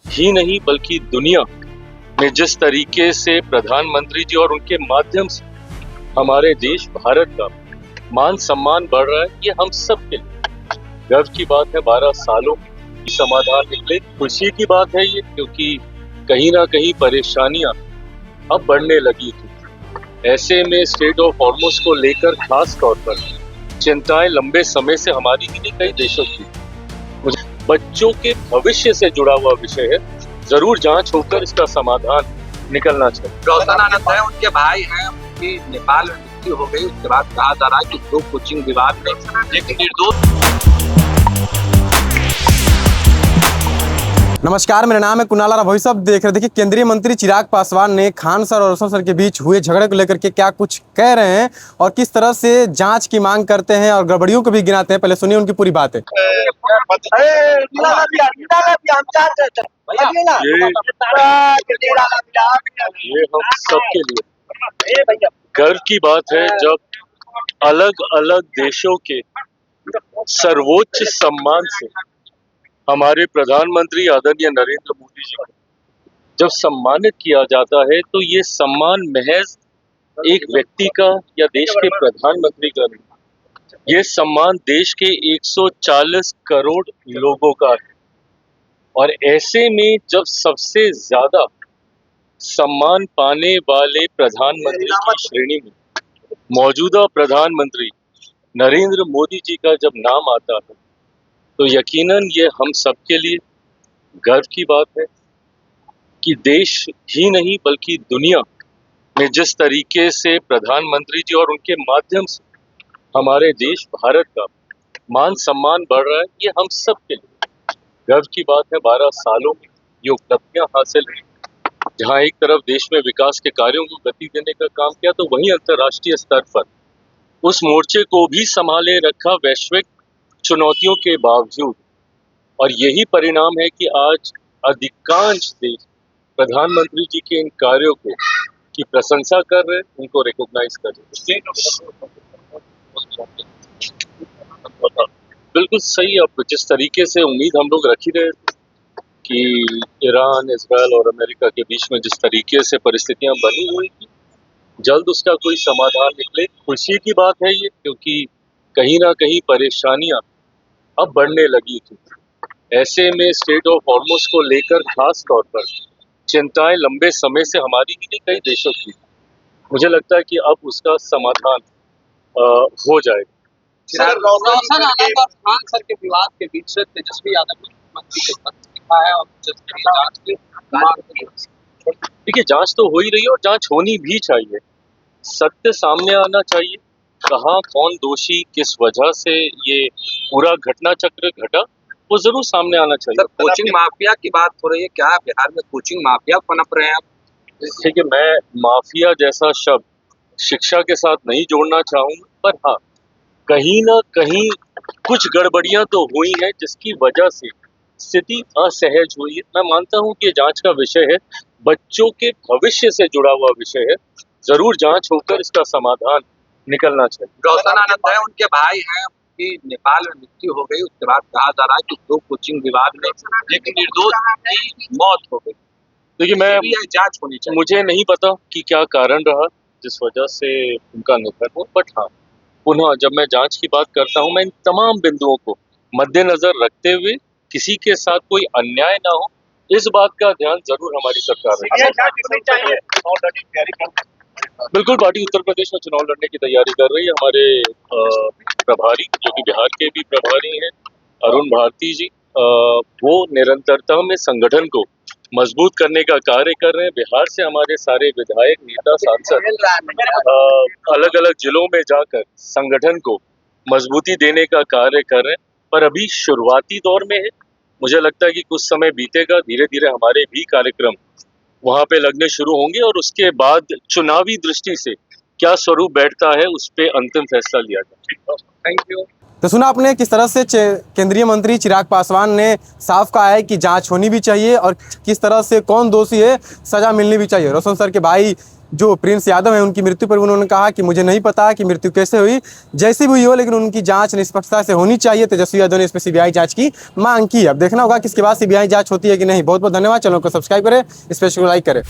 ही नहीं बल्कि दुनिया में जिस तरीके से प्रधानमंत्री जी और उनके माध्यम से हमारे देश भारत का मान सम्मान बढ़ रहा है, ये हम सब के लिए गर्व की बात है। 12 सालों की समाधान निकले, खुशी की बात है ये, क्योंकि कहीं ना कहीं परेशानियां अब बढ़ने लगी थी। ऐसे में स्टेट ऑफ हॉर्मुज को लेकर खास तौर पर चिंताएं लंबे समय से हमारी ही नहीं कई देशों की। मुझे बच्चों के भविष्य से जुड़ा हुआ विषय है, जरूर जांच होकर इसका समाधान निकलना चाहिए। रोशन आनंद है, उनके भाई हैं, उनकी नेपाल में मृत्यु हो गई। उसके बाद कहा जा रहा है कि 2 कोचिंग विवाद में एक निर्दोष। नमस्कार, मेरा नाम है कुणाल और भाई साहब देख रहे। देखिए, केंद्रीय मंत्री चिराग पासवान ने खान सर और रोशन सर के बीच हुए झगड़े को लेकर के क्या कुछ कह रहे हैं और किस तरह से जांच की मांग करते हैं और गड़बड़ियों को भी गिनाते हैं। पहले सुनिए उनकी पूरी बात है। ये हम सबके लिए गर्व की बात है जब अलग अलग देशों के सर्वोच्च सम्मान से हमारे प्रधानमंत्री आदरणीय नरेंद्र मोदी जी को जब सम्मानित किया जाता है, तो ये सम्मान महज एक व्यक्ति का या देश के प्रधानमंत्री का नहीं, ये सम्मान देश के 140 करोड़ लोगों का है। और ऐसे में जब सबसे ज्यादा सम्मान पाने वाले प्रधानमंत्री की श्रेणी में मौजूदा प्रधानमंत्री नरेंद्र मोदी जी का जब नाम आता है, तो यकीनन ये हम सबके लिए गर्व की बात है कि देश ही नहीं बल्कि दुनिया में जिस तरीके से प्रधानमंत्री जी और उनके माध्यम से हमारे देश भारत का मान सम्मान बढ़ रहा है, ये हम सबके लिए गर्व की बात है। 12 सालों में ये उपलब्धियां हासिल हुई, जहां एक तरफ देश में विकास के कार्यों को गति देने का काम किया, तो वहीं अंतर्राष्ट्रीय स्तर पर उस मोर्चे को भी संभाले रखा वैश्विक चुनौतियों के बावजूद। और यही परिणाम है कि आज अधिकांश देश प्रधानमंत्री जी के इन कार्यों को की प्रशंसा कर रहे हैं, उनको रिकॉग्नाइज कर रहे हैं। बिल्कुल सही। अब जिस तरीके से उम्मीद हम लोग रख ही रहे थे कि ईरान, इजराइल और अमेरिका के बीच में जिस तरीके से परिस्थितियां बनी हुई थी, जल्द उसका कोई समाधान निकले, खुशी की बात है ये, क्योंकि कहीं ना कहीं परेशानियां अब बढ़ने लगी थी। ऐसे में स्टेट ऑफ हॉर्मुज को लेकर खास तौर पर चिंताएं लंबे समय से हमारी ही नहीं कई देशों की। मुझे लगता है कि अब उसका समाधान हो जाएगा। रोशन आनंद और खान सर के विवाद के बीच से तेजस्वी यादव ने मुख्यमंत्री के पत्र लिखा है और जल्द जांच की मांग की। देखिए, जांच तो हो ही रही है और जांच होनी भी चाहिए। सत्य सामने आना चाहिए, कहाँ कौन दोषी, किस वजह से ये पूरा घटना चक्र घटा, वो जरूर सामने आना चाहिए। सर, कोचिंग माफिया की बात हो रही है, क्या बिहार में कोचिंग माफिया पनप रहे हैं? देखिए, मैं माफिया जैसा शब्द शिक्षा के साथ नहीं जोड़ना चाहूंगा, पर हाँ, कहीं ना कहीं कुछ गड़बड़ियां तो हुई हैं जिसकी वजह से स्थिति असहज हुई है। मैं मानता हूं कि ये जांच का विषय है, बच्चों के भविष्य से जुड़ा हुआ विषय है, जरूर जांच होकर इसका समाधान निकलना चाहिए। रोशन आनंद है, उनके भाई हैं, उनकी नेपाल में मृत्यु हो गई। उसके बाद कहा जा रहा है कि 2 कोचिंग विवाद में एक निर्दोष की मौत हो गई। देखिए, मैं जांच होनी चाहिए। मुझे नहीं पता कि क्या कारण रहा जिस वजह से उनका निधन हो, बट हाँ, पुनः जब मैं जांच की बात करता हूं, मैं इन तमाम बिंदुओं को मद्देनजर रखते हुए किसी के साथ कोई अन्याय ना हो, इस बात का ध्यान जरूर हमारी सरकार रखेगी। बिल्कुल, पार्टी उत्तर प्रदेश में चुनाव लड़ने की तैयारी कर रही है। हमारे प्रभारी, जो कि बिहार के भी प्रभारी हैं, अरुण भारती जी, वो निरंतरता में संगठन को मजबूत करने का कार्य कर रहे हैं। बिहार से हमारे सारे विधायक, नेता, सांसद अलग अलग जिलों में जाकर संगठन को मजबूती देने का कार्य कर रहे हैं, पर अभी शुरुआती दौर में है। मुझे लगता है कि कुछ समय बीतेगा, धीरे धीरे हमारे भी कार्यक्रम वहां पे लगने शुरू होंगे और उसके बाद चुनावी दृष्टि से क्या स्वरूप बैठता है, उस पे अंतिम फैसला लिया जाएगा। Thank you. तो सुना आपने किस तरह से केंद्रीय मंत्री चिराग पासवान ने साफ कहा है कि जांच होनी भी चाहिए और किस तरह से कौन दोषी है सजा मिलनी भी चाहिए। रोशन सर के भाई जो प्रिंस यादव है उनकी मृत्यु पर उन्होंने कहा कि मुझे नहीं पता कि मृत्यु कैसे हुई, जैसी भी हुई हो, लेकिन उनकी जांच निष्पक्षता से होनी चाहिए। तेजस्वी यादव ने इस पर सीबीआई जांच की मांग की। अब देखना होगा कि इसके बाद सीबीआई जांच होती है कि नहीं। बहुत बहुत धन्यवाद। चैनल को सब्सक्राइब करें, इस पर लाइक करें।